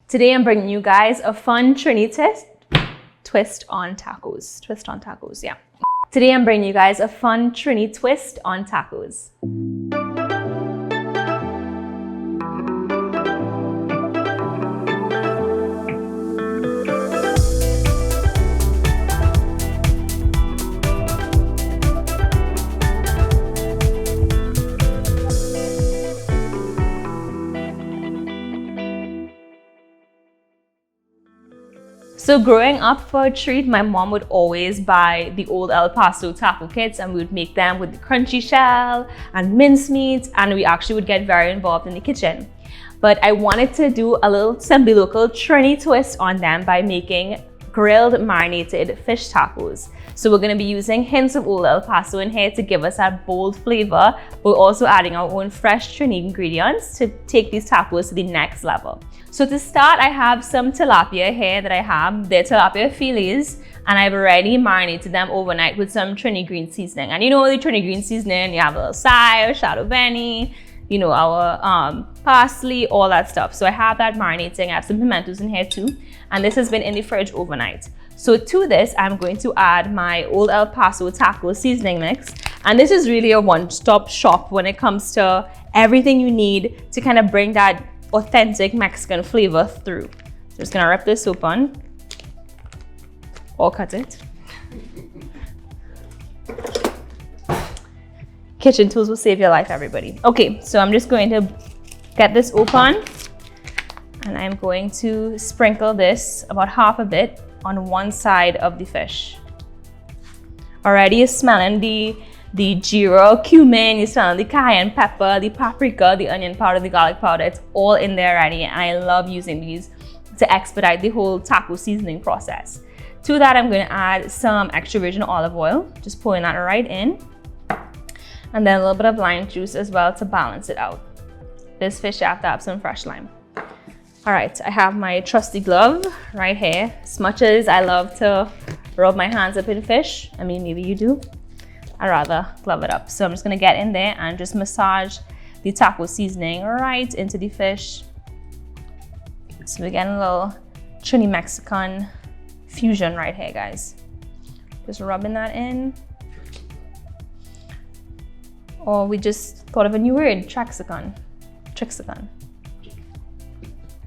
Today I'm bringing you guys a fun Trini twist on tacos. Twist on tacos, yeah. Today I'm bringing you guys a fun Trini twist on tacos. So growing up for a treat, my mom would always buy the Old El Paso taco kits, and we would make them with the crunchy shell and mincemeat, and we actually would get very involved in the kitchen. But I wanted to do a little semi-local Trini twist on them by making grilled marinated fish tacos. So we're going to be using hints of Old El Paso in here to give us that bold flavor. We're also adding our own fresh Trini ingredients to take these tacos to the next level. So to start, I have some tilapia here that I have. They're tilapia fillets, and I've already marinated them overnight with some Trini green seasoning. And you know the Trini green seasoning, you have a little sour, shadow benny, you know, our parsley, all that stuff. So I have that marinating. I have some pimentos in here too. And this has been in the fridge overnight. So to this, I'm going to add my Old El Paso taco seasoning mix. And this is really a one-stop shop when it comes to everything you need to kind of bring that authentic Mexican flavor through. So just gonna rip this open or cut it. Kitchen tools will save your life, everybody. Okay, so I'm just going to get this open, and I'm going to sprinkle this, about half of it, on one side of the fish. Already you're smelling the jeera, cumin, you're smelling the cayenne pepper, the paprika, the onion powder, the garlic powder. It's all in there already, and I love using these to expedite the whole taco seasoning process. To that, I'm going to add some extra virgin olive oil, just pouring that right in. And then a little bit of lime juice as well to balance it out. This fish have to have some fresh lime. All right, I have my trusty glove right here. As much as I love to rub my hands up in fish, I mean, maybe you do, I'd rather glove it up. So I'm just gonna get in there and just massage the taco seasoning right into the fish. So we're getting a little Trini Mexican fusion right here, guys. Just rubbing that in. Or we just thought of a new word, Trixicon.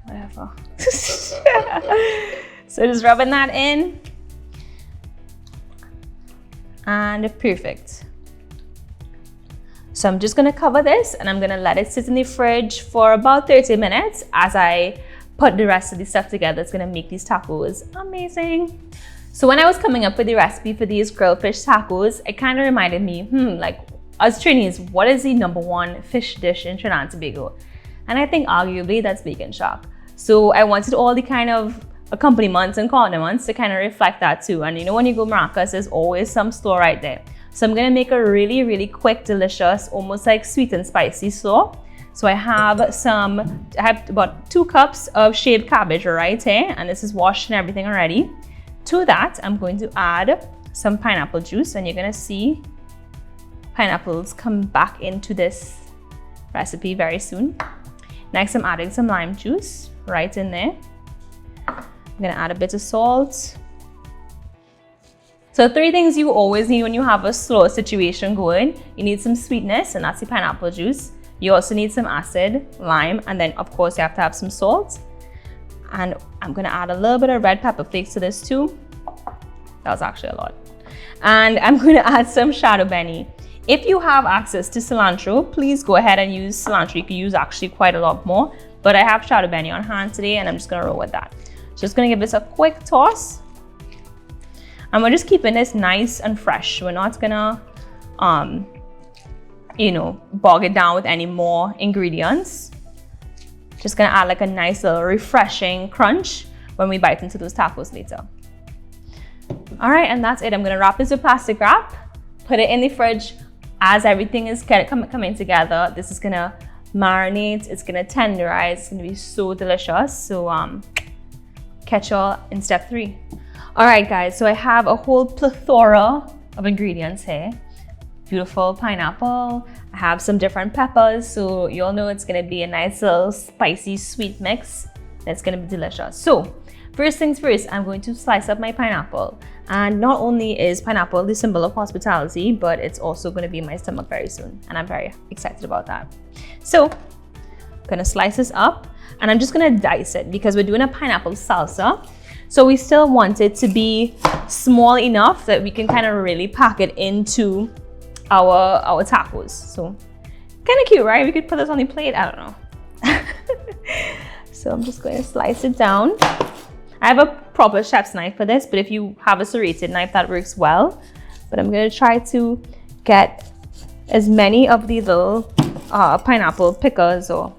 Whatever. So just rubbing that in. And perfect. So I'm just gonna cover this, and I'm gonna let it sit in the fridge for about 30 minutes as I put the rest of the stuff together. It's gonna make these tacos amazing. So when I was coming up with the recipe for these grilled fish tacos, it kind of reminded me, like, as Trinis, what is the #1 fish dish in Trinidad and Tobago? And I think arguably that's bacon shark. So I wanted all the kind of accompaniments and condiments to kind of reflect that too. And you know, when you go Maracas, there's always some slaw right there. So I'm gonna make a really, really quick, delicious, almost like sweet and spicy slaw. So I have about 2 cups of shaved cabbage right here, and this is washed and everything already. To that, I'm going to add some pineapple juice, and you're gonna see pineapples come back into this recipe very soon. Next, I'm adding some lime juice right in there. I'm gonna add a bit of salt. So 3 things you always need when you have a slaw situation going. You need some sweetness, and that's the pineapple juice. You also need some acid, lime, and then of course you have to have some salt. And I'm gonna add a little bit of red pepper flakes to this too. That was actually a lot. And I'm gonna add some shadow benny. If you have access to cilantro, please go ahead and use cilantro. You can use actually quite a lot more, but I have shadow benny on hand today, and I'm just gonna roll with that. Just gonna give this a quick toss. And we're just keeping this nice and fresh. We're not gonna, you know, bog it down with any more ingredients. Just gonna add like a nice little refreshing crunch when we bite into those tacos later. All right, and that's it. I'm gonna wrap this with plastic wrap, put it in the fridge. As everything is kind of coming together, this is gonna marinate, it's gonna tenderize, it's gonna be so delicious. So catch y'all in step 3. All right, guys, so I have a whole plethora of ingredients here. Beautiful pineapple, I have some different peppers, so you'll know it's gonna be a nice little spicy sweet mix. That's gonna be delicious. So first things first, I'm going to slice up my pineapple. And not only is pineapple the symbol of hospitality, but it's also gonna be in my stomach very soon. And I'm very excited about that. So I'm gonna slice this up and I'm just gonna dice it because we're doing a pineapple salsa. So we still want it to be small enough that we can kind of really pack it into our tacos. So kind of cute, right? We could put this on the plate, I don't know. So I'm just going to slice it down. I have a proper chef's knife for this, but if you have a serrated knife, that works well. But I'm going to try to get as many of these little pineapple pickers or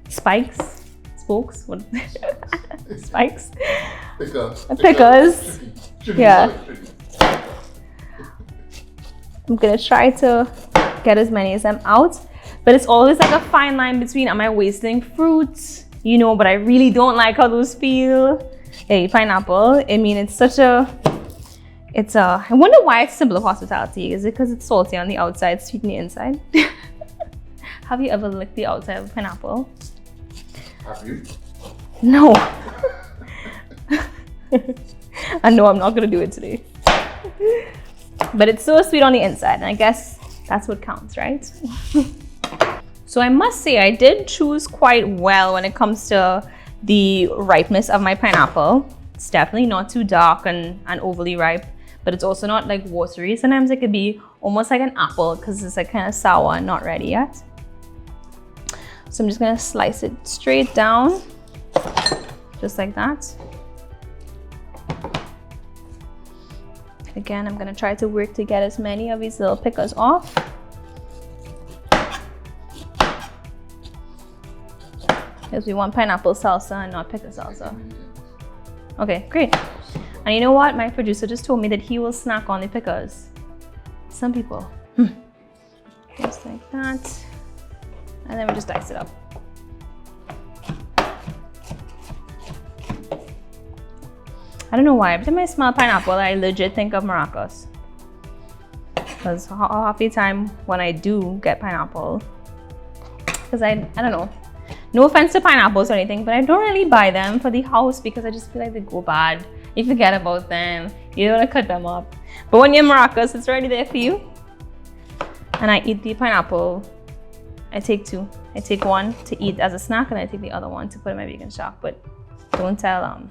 spikes, spokes, what? Spikes? Pickers. Yeah. I'm going to try to get as many as I'm out. But it's always like a fine line between, am I wasting fruits? You know, but I really don't like how those feel. Hey, pineapple, I mean, it's I wonder why it's a symbol of hospitality. Is it because it's salty on the outside, sweet on the inside? Have you ever licked the outside of a pineapple? Have you? No. I know I'm not gonna do it today. But it's so sweet on the inside, and I guess that's what counts, right? So I must say I did choose quite well when it comes to the ripeness of my pineapple. It's definitely not too dark and overly ripe, but it's also not like watery. Sometimes it could be almost like an apple because it's like kind of sour and not ready yet. So I'm just gonna slice it straight down, just like that. Again, I'm gonna try to work to get as many of these little pickers off. Because we want pineapple salsa and not pickle salsa. Okay, great. And you know what? My producer just told me that he will snack on the pickers. Some people. Just like that. And then we just dice it up. I don't know why. Every time I smell pineapple, I legit think of maracas. Because half the time when I do get pineapple, because I don't know. No offense to pineapples or anything, but I don't really buy them for the house because I just feel like they go bad. You forget about them. You don't want to cut them up. But when you're in maracas, it's already there for you. And I eat the pineapple. I take two. I take one to eat as a snack, and I take the other one to put in my vegan shack. But don't tell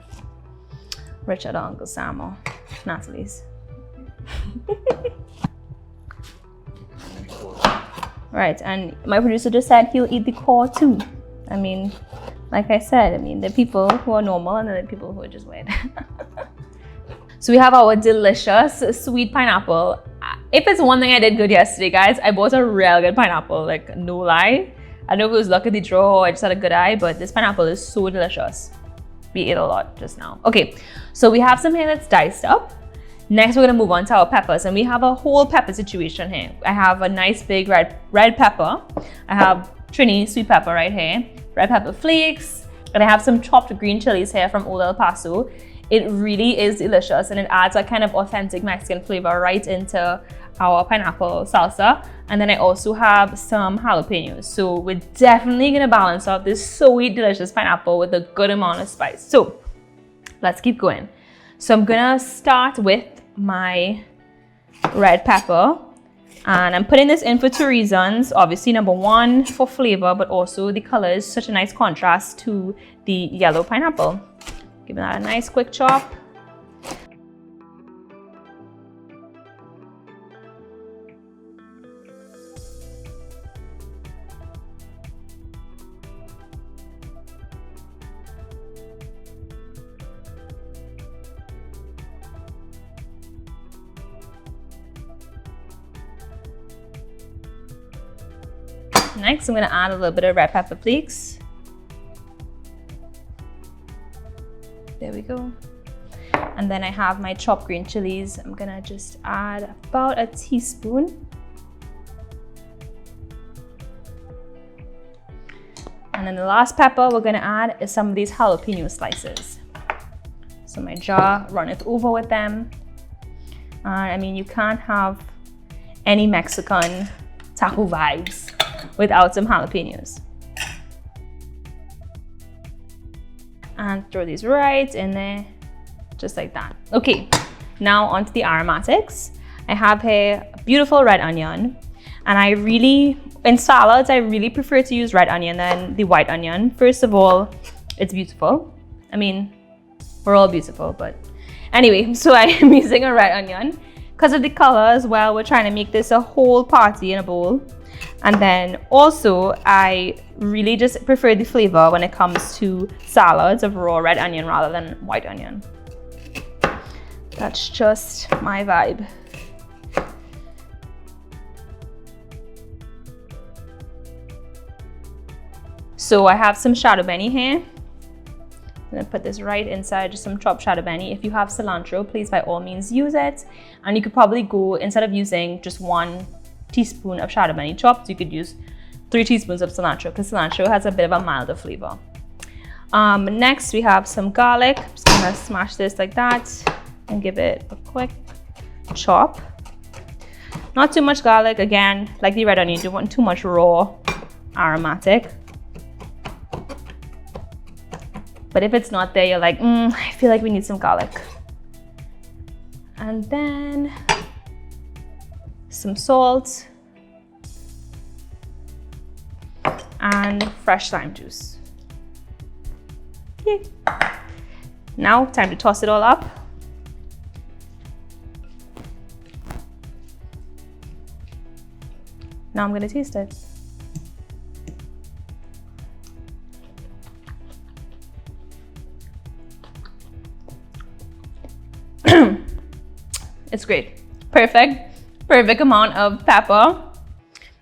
Richard or Uncle Sam or Natalie's. Right, and my producer just said he'll eat the core too. I mean, like I said, I mean, there are people who are normal and there are people who are just weird. So we have our delicious sweet pineapple. If it's one thing I did good yesterday, guys, I bought a real good pineapple, like no lie. I don't know if it was luck of the draw or I just had a good eye, but this pineapple is so delicious. We ate a lot just now. Okay, so we have some here that's diced up. Next, we're gonna move on to our peppers, and we have a whole pepper situation here. I have a nice big red pepper. I have Trini sweet pepper right here, red pepper flakes, and I have some chopped green chilies here from Old El Paso. It really is delicious, and it adds a kind of authentic Mexican flavor right into our pineapple salsa. And then I also have some jalapenos. So we're definitely gonna balance out this sweet, delicious pineapple with a good amount of spice. So let's keep going. So I'm gonna start with my red pepper. And I'm putting this in for two reasons. Obviously, number one, for flavor, but also the color is such a nice contrast to the yellow pineapple. Giving that a nice quick chop. Next, I'm gonna add a little bit of red pepper flakes. There we go. And then I have my chopped green chilies. I'm gonna just add about a teaspoon. And then the last pepper we're gonna add is some of these jalapeno slices. So my jar runneth over with them. I mean, you can't have any Mexican taco vibes without some jalapenos. And throw these right in there, just like that. Okay, now onto the aromatics. I have here a beautiful red onion. And I really, in salads, I really prefer to use red onion than the white onion. First of all, it's beautiful. I mean, we're all beautiful, but anyway, so I am using a red onion. Because of the color as well, we're trying to make this a whole party in a bowl. And then also, I really just prefer the flavor when it comes to salads of raw red onion rather than white onion. That's just my vibe. So I have some shadow benny here. I'm gonna put this right inside just some chopped shadow benny. If you have cilantro, please by all means use it. And you could probably go, instead of using just 1 teaspoon of shadow benny chopped, you could use 3 teaspoons of cilantro because cilantro has a bit of a milder flavor. Next we have some garlic. I'm just gonna smash this like that and give it a quick chop. Not too much garlic, again, like the red onion, you don't want too much raw aromatic. But if it's not there, you're like, I feel like we need some garlic. And then some salt and fresh lime juice. Yay. Now, time to toss it all up. Now I'm gonna taste it. It's great. Perfect amount of pepper. I'm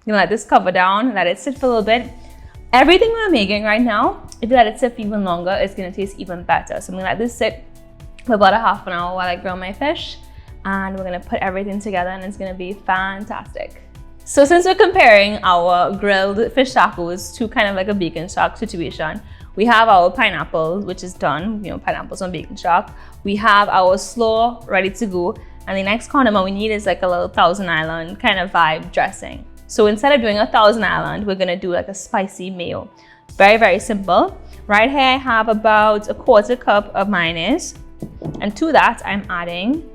gonna let this cover down, let it sit for a little bit. Everything we're making right now, if you let it sit for even longer, it's gonna taste even better. So I'm gonna let this sit for about a half an hour while I grill my fish, and we're gonna put everything together and it's gonna be fantastic. So since we're comparing our grilled fish tacos to kind of like a bacon stock situation, we have our pineapple, which is done, pineapples on bacon stock. We have our slaw ready to go. And the next condiment we need is like a little Thousand Island kind of vibe dressing. So instead of doing a Thousand Island, we're gonna do like a spicy mayo. Very simple. Right here I have about a 1/4 cup of mayonnaise. And to that, I'm adding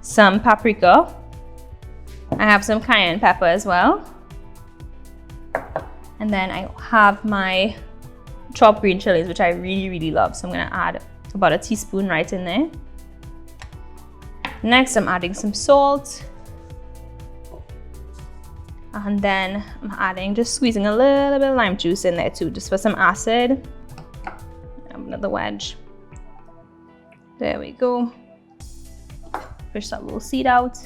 some paprika. I have some cayenne pepper as well. And then I have my chopped green chilies, which I really love. So I'm gonna add about a teaspoon right in there. Next, I'm adding some salt. And then I'm adding, just squeezing a little bit of lime juice in there too, just for some acid. Another wedge. There we go. Fish that little seed out.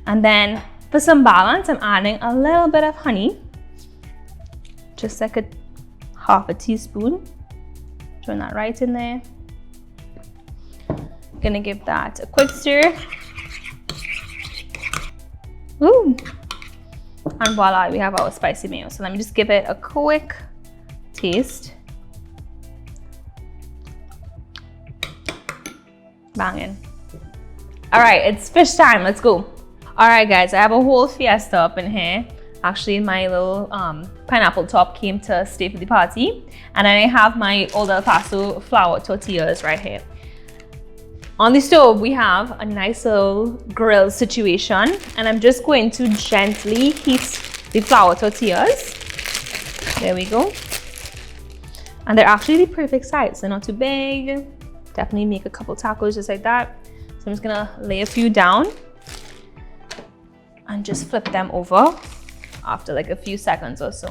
And then for some balance, I'm adding a little bit of honey. Just like a 1/2 teaspoon. Throw that right in there. Gonna give that a quick stir. Ooh. And voila, we have our spicy mayo. So let me just give it a quick taste. Banging. All right, it's fish time, let's go. All right guys, I have a whole fiesta up in here. Actually, my little pineapple top came to stay for the party. And then I have my Old El Paso flour tortillas right here. On the stove, we have a nice little grill situation. And I'm just going to gently heat the flour tortillas. There we go. And they're actually the perfect size. They're not too big. Definitely make a couple tacos just like that. So I'm just gonna lay a few down and just flip them over after like a few seconds or so.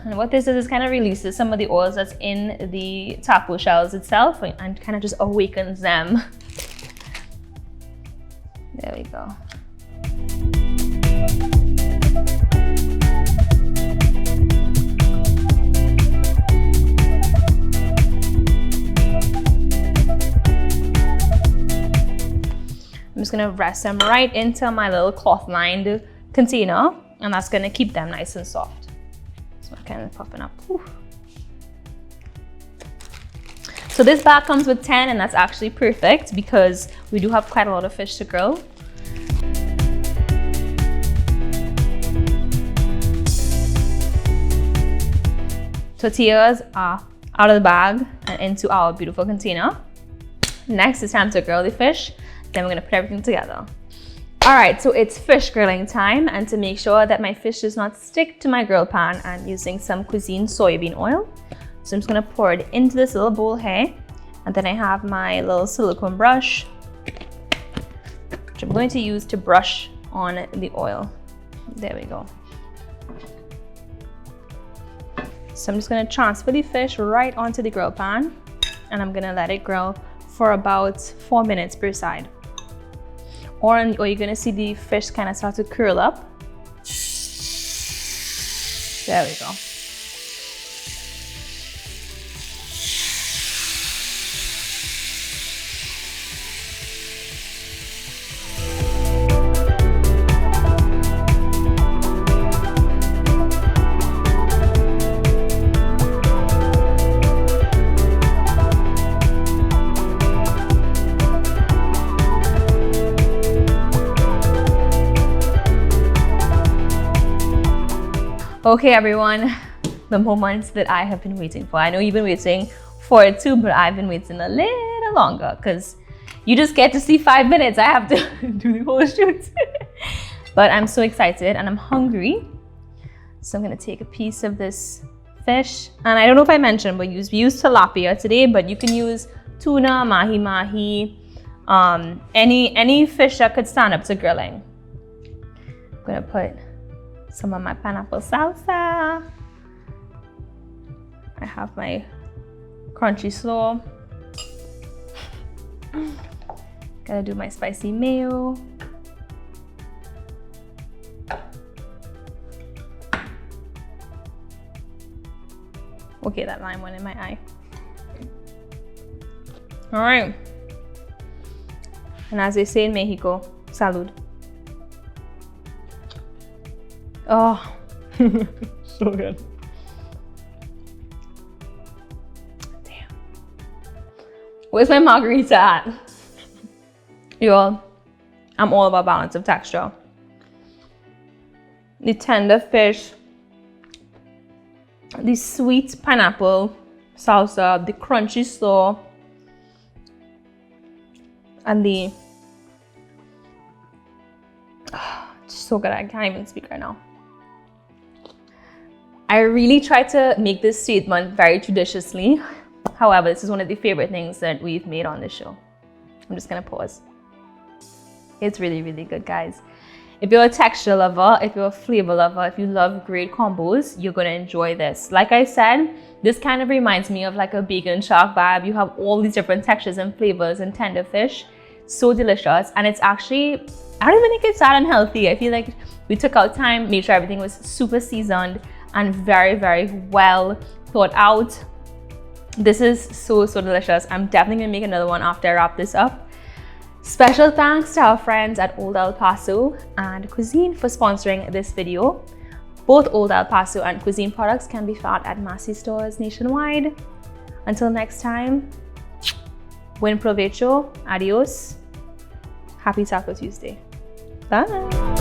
And what this is kind of releases some of the oils that's in the taco shells itself and kind of just awakens them. There we go. I'm just gonna rest them right into my little cloth lined container, and that's gonna keep them nice and soft. So I'm kind of puffing up. Whew. So this bag comes with 10, and that's actually perfect because we do have quite a lot of fish to grill. tortillas are out of the bag and into our beautiful container. Next, it's time to grill the fish. Then we're gonna put everything together. All right, so it's fish grilling time, and to make sure that my fish does not stick to my grill pan, I'm using some cuisine soybean oil. So I'm just gonna pour it into this little bowl here, and then I have my little silicone brush, which I'm going to use to brush on the oil. There we go. So I'm just gonna transfer the fish right onto the grill pan, and I'm gonna let it grill for about 4 minutes per side. Or you're gonna see the fish kind of start to curl up. There we go. Okay everyone, the moments that I have been waiting for. I know you've been waiting for it too, but I've been waiting a little longer because you just get to see 5 minutes. I have to do the whole shoot. But I'm so excited and I'm hungry. So I'm gonna take a piece of this fish. And I don't know if I mentioned, but we use tilapia today, but you can use tuna, mahi-mahi, any fish that could stand up to grilling. I'm gonna put some of my pineapple salsa. I have my crunchy slaw. Gotta do my spicy mayo. Okay, that line went in my eye. All right. And as they say in Mexico, salud. Oh, so good. Damn. Where's my margarita at? Y'all, I'm all about balance of texture. The tender fish, the sweet pineapple salsa, the crunchy slaw, and the so good. I can't even speak right now. I really try to make this statement very judiciously. However, this is one of the favorite things that we've made on this show. I'm just gonna pause. It's really, really good, guys. If you're a texture lover, if you're a flavor lover, if you love great combos, you're gonna enjoy this. Like I said, this kind of reminds me of like a bacon shark vibe. You have all these different textures and flavors and tender fish. So delicious. And it's actually, I don't even think it's that unhealthy. I feel like we took our time, made sure everything was super seasoned and very, very well thought out. This is so, so delicious. I'm definitely gonna make another one after I wrap this up. Special thanks to our friends at Old El Paso and Cuisine for sponsoring this video. Both Old El Paso and Cuisine products can be found at Massy stores nationwide. Until next time, buen provecho, adios, happy Taco Tuesday. Bye.